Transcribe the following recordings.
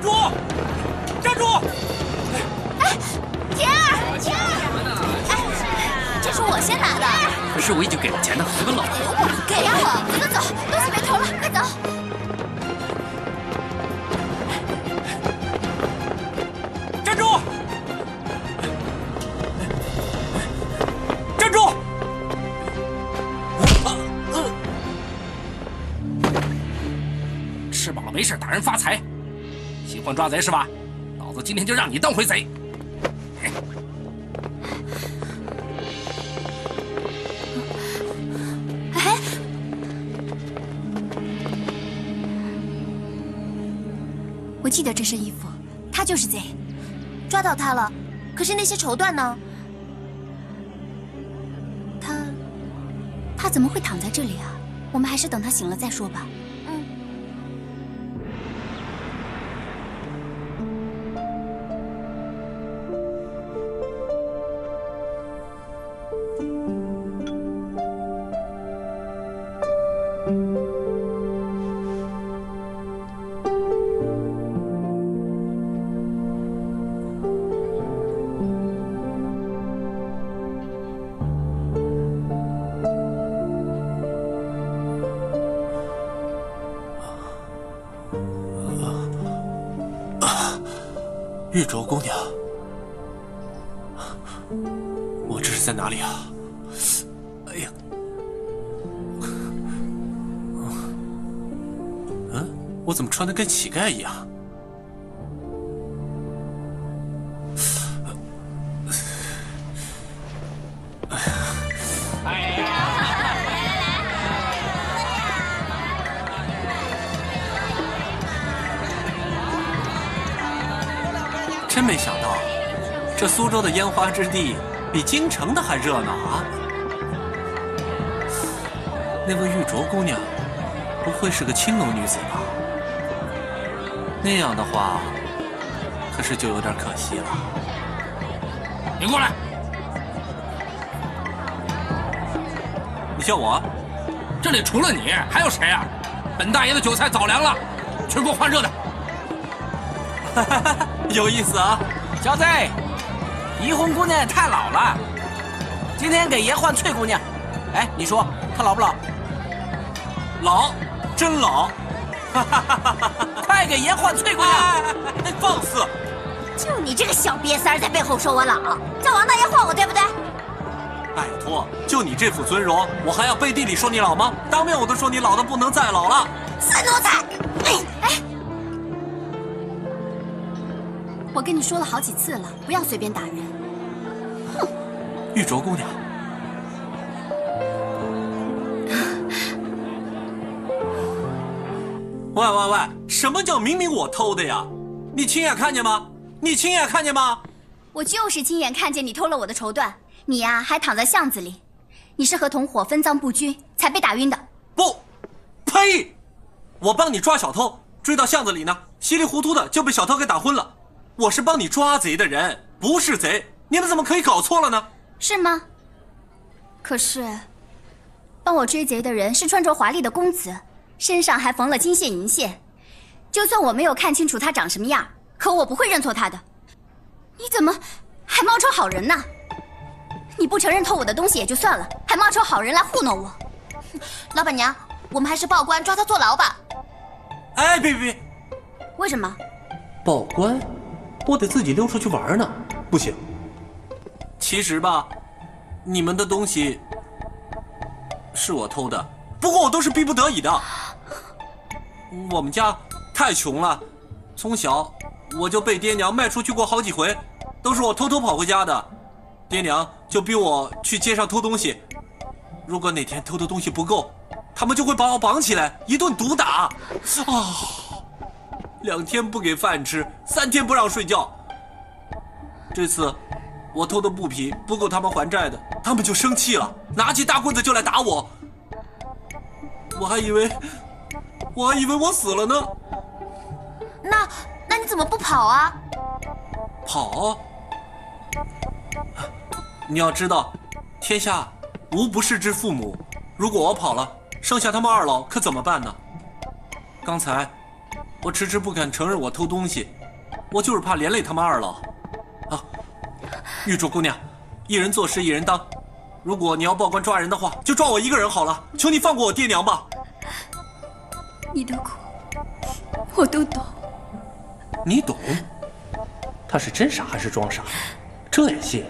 住！站住！哎，田儿，田儿，哎，这是我先拿的。可是我已经给了钱的，随便老给我，给呀！你们走，东西别投了，快走！站住！站住！吃饱了没事打人发财，喜欢抓贼是吧？老子今天就让你当回贼！哎，我记得这身衣服，他就是贼，抓到他了。可是那些绸缎呢？他怎么会躺在这里啊？我们还是等他醒了再说吧。玉镯姑娘，我这是在哪里啊？哎呀，我怎么穿得跟乞丐一样？真没想到，这苏州的烟花之地比京城的还热闹啊！那位玉镯姑娘，不会是个青楼女子吧？那样的话，可是就有点可惜了。你过来！你叫我？这里除了你还有谁啊？本大爷的酒菜早凉了，去给我换热的。有意思啊！小子，怡红姑娘也太老了，今天给爷换翠姑娘。哎，你说她老不老？老，真老！快给爷换翠姑娘！放肆！就你这个小瘪三在背后说我老，叫王大爷换我，对不对？拜托，就你这副尊容，我还要背地里说你老吗？当面我都说你老的不能再老了。死奴才！哎，我跟你说了好几次了，不要随便打人。哼！玉镯姑娘，喂，什么叫明明我偷的呀？你亲眼看见吗？你亲眼看见吗？我就是亲眼看见你偷了我的绸缎，你呀还躺在巷子里，你是和同伙分赃不均才被打晕的。不，呸！我帮你抓小偷，追到巷子里呢，稀里糊涂的就被小偷给打昏了。我是帮你抓贼的人，不是贼，你们怎么可以搞错了呢？是吗？可是，帮我追贼的人是穿着华丽的公子，身上还缝了金线银线。就算我没有看清楚他长什么样，可我不会认错他的。你怎么还冒充好人呢？你不承认偷我的东西也就算了，还冒充好人来糊弄我。老板娘，我们还是报官抓他坐牢吧。哎，别！为什么？报官？我得自己溜出去玩呢，不行。其实吧，你们的东西是我偷的，不过我都是逼不得已的。我们家太穷了，从小我就被爹娘卖出去过好几回，都是我偷偷跑回家的。爹娘就逼我去街上偷东西，如果哪天偷的东西不够，他们就会把我绑起来一顿毒打。2天不给饭吃，3天不让睡觉。这次我偷的布匹不够他们还债的，他们就生气了，拿起大棍子就来打我。我还以为我死了呢。那你怎么不跑啊？跑？你要知道，天下无不是之父母，如果我跑了，剩下他们2老可怎么办呢？刚才我迟迟不肯承认我偷东西，我就是怕连累他们二老。啊，玉竹姑娘，一人做事一人当。如果你要报官抓人的话，就抓我一个人好了。求你放过我爹娘吧。你的苦，我都懂。你懂？他是真傻还是装傻？这也信？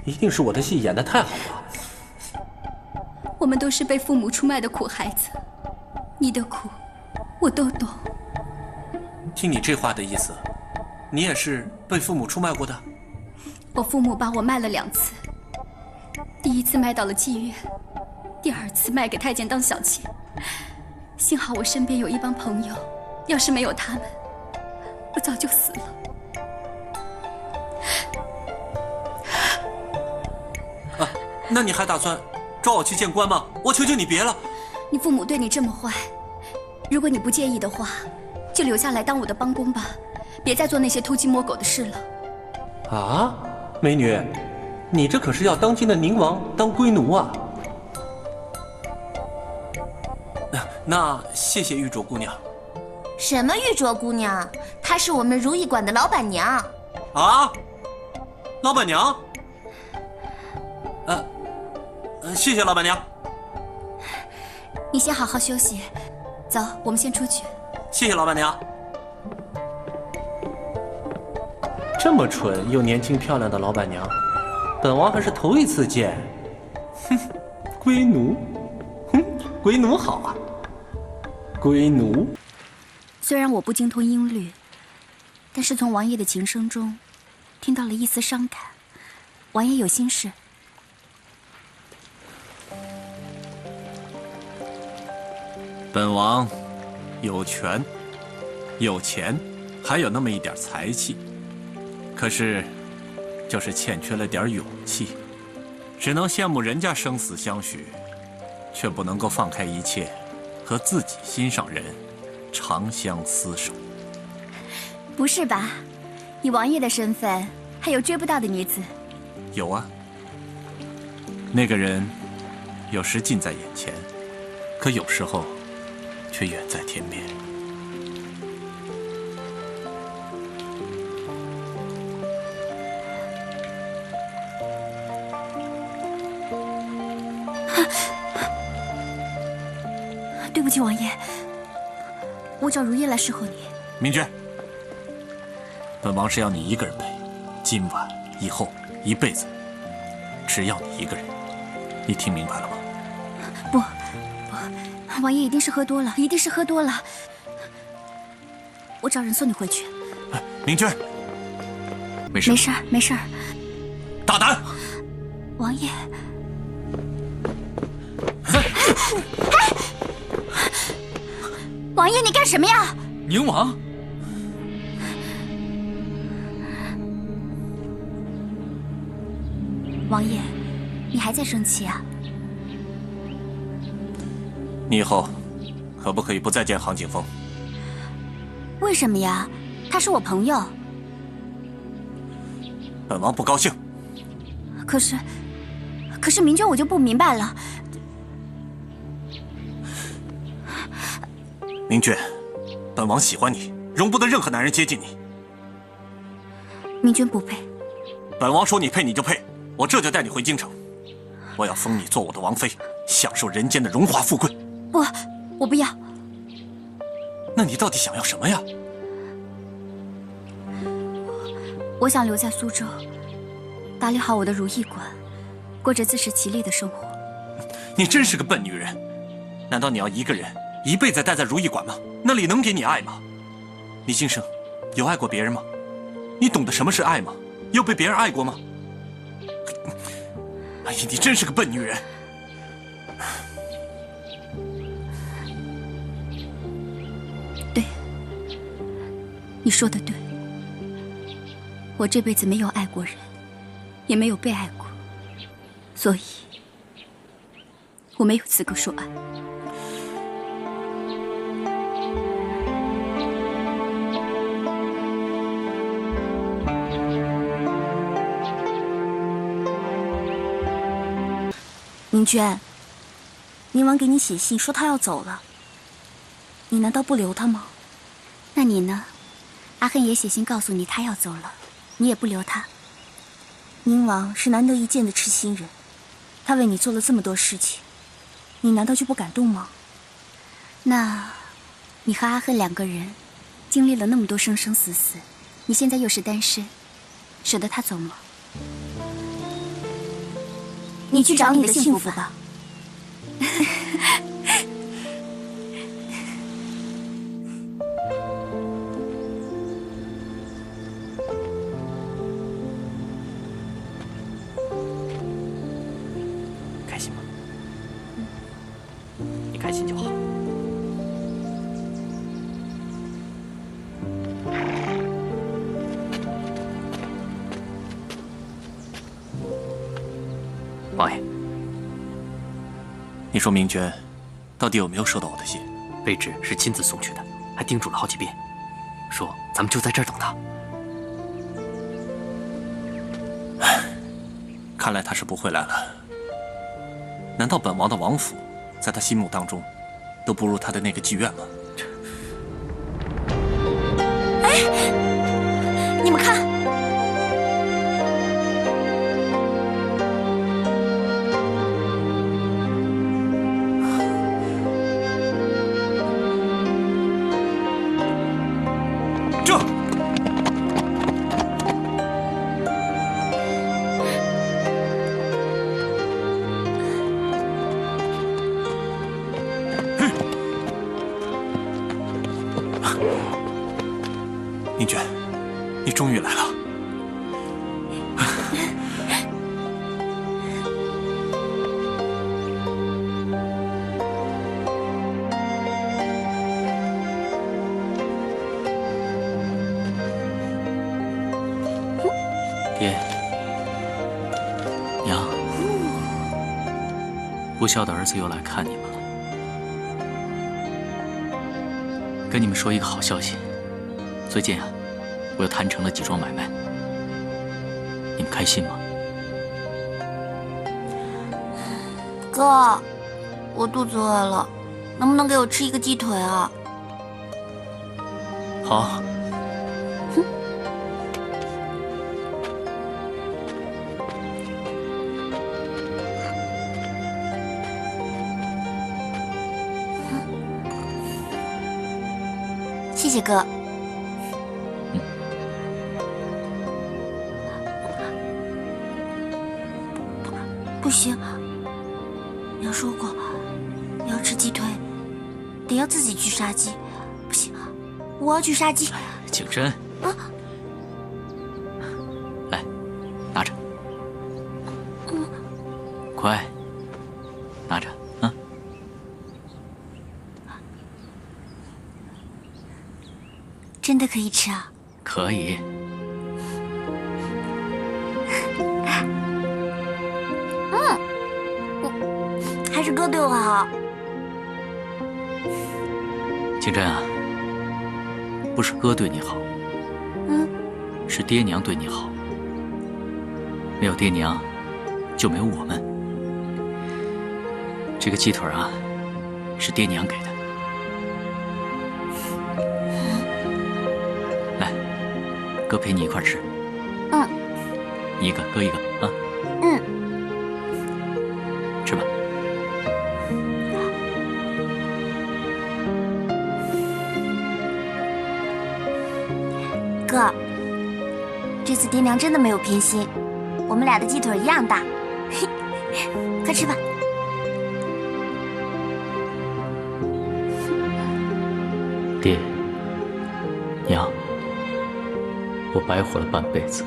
一定是我的戏演得太好了。我们都是被父母出卖的苦孩子，你的苦，我都懂。听你这话的意思，你也是被父母出卖过的？我父母把我卖了2次，第1次卖到了妓院，第2次卖给太监当小妾。幸好我身边有一帮朋友，要是没有他们，我早就死了。啊，那你还打算抓我去见官吗？我求求你别了。你父母对你这么坏，如果你不介意的话，就留下来当我的帮工吧，别再做那些偷鸡摸狗的事了。啊，美女，你这可是要当今的宁王当龟奴啊！那谢谢玉镯姑娘。什么玉镯姑娘？她是我们如意馆的老板娘。啊，老板娘？谢谢老板娘。你先好好休息，走，我们先出去。谢谢老板娘。这么蠢又年轻漂亮的老板娘，本王还是头一次见。哼，龟奴，哼，龟奴好啊，龟奴。虽然我不精通音律，但是从王爷的琴声中，听到了一丝伤感。王爷有心事。本王有权、有钱，还有那么一点才气，可是就是欠缺了点勇气，只能羡慕人家生死相许，却不能够放开一切，和自己心上人长相厮守。不是吧？以王爷的身份，还有追不到的女子？有啊，那个人有时近在眼前，可有时候却远在天边。对不起，王爷，我找如意来侍候你。明娟，本王是要你一个人陪，今晚、以后、一辈子，只要你一个人。你听明白了吗？不，王爷一定是喝多了，一定是喝多了。我找人送你回去。明娟，没事，没事儿，没事儿。大胆！王爷，王爷，你干什么呀？宁王，王爷，你还在生气啊？你以后可不可以不再见杭景峰？为什么呀？他是我朋友。本王不高兴。可是明娟，我就不明白了。明娟，本王喜欢你，容不得任何男人接近你。明娟不配。本王说你配你就配，我这就带你回京城。我要封你做我的王妃，享受人间的荣华富贵。不，我不要。那你到底想要什么呀？我想留在苏州，打理好我的如意馆，过着自食其力的生活。你真是个笨女人！难道你要一个人一辈子待在如意馆吗？那里能给你爱吗？你今生有爱过别人吗？你懂得什么是爱吗？有被别人爱过吗？哎呀，你真是个笨女人！对，你说的对。我这辈子没有爱过人，也没有被爱过，所以我没有资格说爱。明娟，宁王给你写信说他要走了，你难道不留他吗？那你呢？阿恨也写信告诉你他要走了，你也不留他。宁王是难得一见的痴心人，他为你做了这么多事情，你难道就不感动吗？那，你和阿恨2个人经历了那么多生生死死，你现在又是单身，舍得他走吗？你去找你的幸福吧。开心吗？你开心就好。王爷，你说明娟到底有没有收到我的信？卑职是亲自送去的，还叮嘱了好几遍，说咱们就在这儿等他。看来他是不会来了。难道本王的王府，在他心目当中，都不如他的那个妓院吗？哎，你们看，这。宁娟，你终于来了。爹，娘，不孝的儿子又来看你们了。跟你们说一个好消息，最近啊，我又谈成了几桩买卖，你们开心吗？哥，我肚子饿了，能不能给我吃一个鸡腿啊？好。谢谢哥。不行，娘说过，要吃鸡腿，得要自己去杀鸡。不行，我要去杀鸡。景真，来，拿着，乖，拿着啊。真的可以吃啊？可以。还是哥对我好。景真啊，不是哥对你好，是爹娘对你好。没有爹娘，就没有我们。这个鸡腿啊，是爹娘给的。来，哥陪你一块吃。你一个，哥一个啊。吃吧。哥，这次爹娘真的没有偏心，我们俩的鸡腿一样大。快吃吧。爹，娘，我白活了半辈子，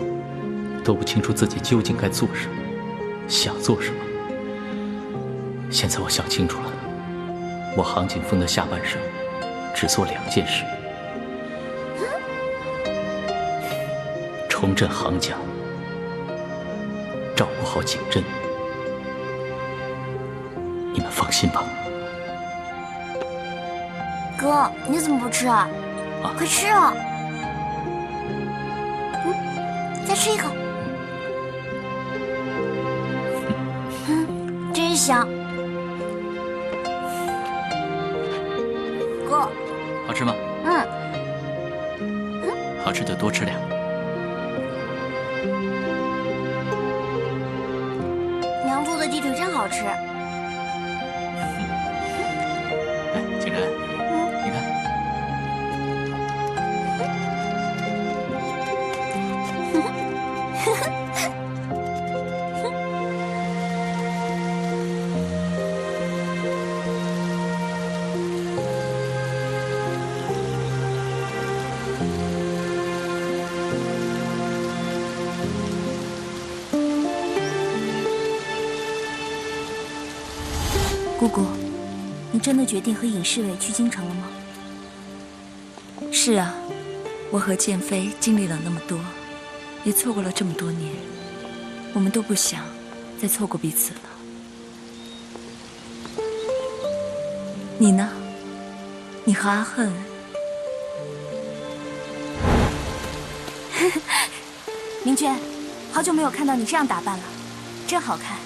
都不清楚自己究竟该做什么，想做什么。现在我想清楚了，我杭景峰的下半生只做2件事：重振杭家，照顾好景真。你们放心吧。哥，你怎么不吃啊？快吃啊！再吃一口。真香。哥，好吃吗？好吃就多吃点。娘做的鸡腿真好吃。哎，清晨，你看。姑姑，你真的决定和尹侍卫去京城了吗？是啊，我和剑飞经历了那么多，也错过了这么多年，我们都不想再错过彼此了。你呢？你和阿恨？明娟，好久没有看到你这样打扮了，真好看。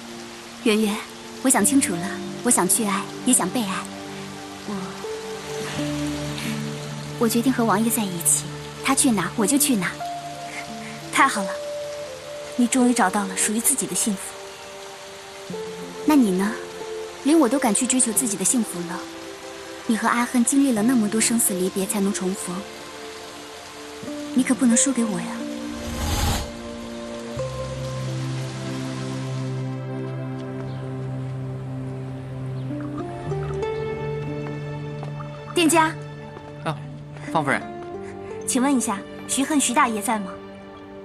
圆圆，我想清楚了，我想去爱，也想被爱。我决定和王爷在一起，他去哪我就去哪。太好了，你终于找到了属于自己的幸福。那你呢？连我都敢去追求自己的幸福了。你和阿恨经历了那么多生死离别才能重逢，你可不能输给我呀。店家，啊，方夫人，请问一下，徐恨徐大爷在吗？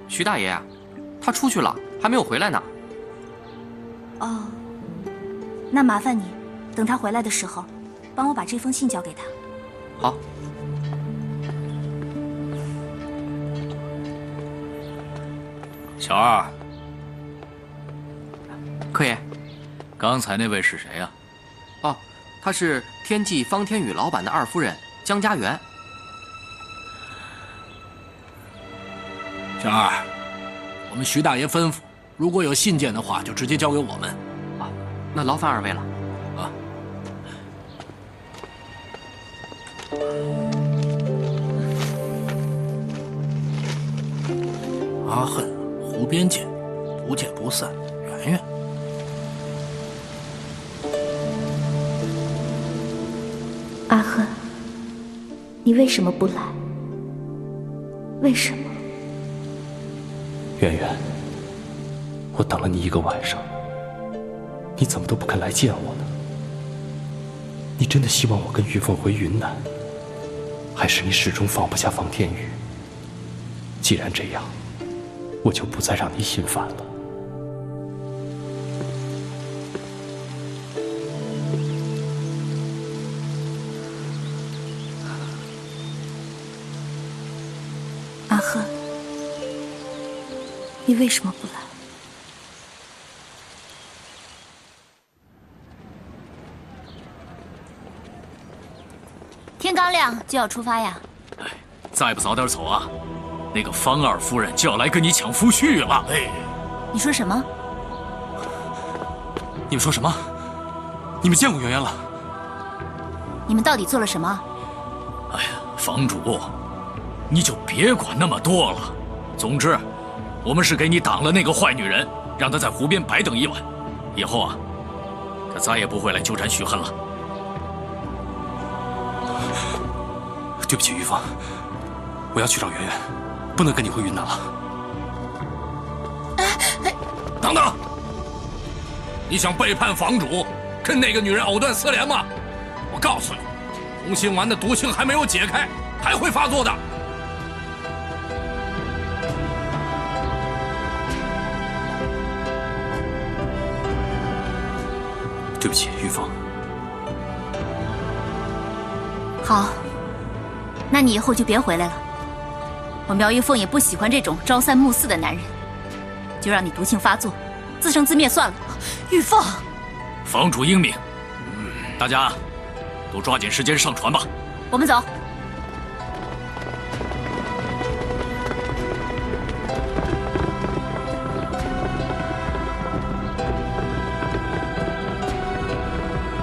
徐大爷啊，他出去了，还没有回来呢。哦，那麻烦你，等他回来的时候，帮我把这封信交给他。好。小二，客爷，刚才那位是谁呀？哦，她是天际方天宇老板的二夫人江家园。小二，我们徐大爷吩咐，如果有信件的话，就直接交给我们。啊，那劳烦二位了。啊。阿恨，湖边见，不见不散。圆圆。阿恨，你为什么不来？为什么？圆圆，我等了你1个晚上，你怎么都不肯来见我呢？你真的希望我跟玉凤回云南，还是你始终放不下方天宇？既然这样，我就不再让你心烦了。阿恨，你为什么不来？天刚亮就要出发呀。再不早点走啊，那个方二夫人就要来跟你抢夫婿了。哎，你说什么？你们说什么？你们见过圆圆了？你们到底做了什么？哎呀，房主，你就别管那么多了。总之，我们是给你挡了那个坏女人，让她在湖边白等1晚。以后啊，她再也不会来纠缠许恨了。对不起，玉芳，我要去找圆圆，不能跟你回云南了。等等，你想背叛房主，跟那个女人藕断丝连吗？我告诉你，同心丸的毒性还没有解开，还会发作的。对不起，玉芳。好，那你以后就别回来了。我苗玉凤也不喜欢这种朝三暮四的男人，就让你毒性发作，自生自灭算了。玉凤，房主英明，大家都抓紧时间上船吧。我们走。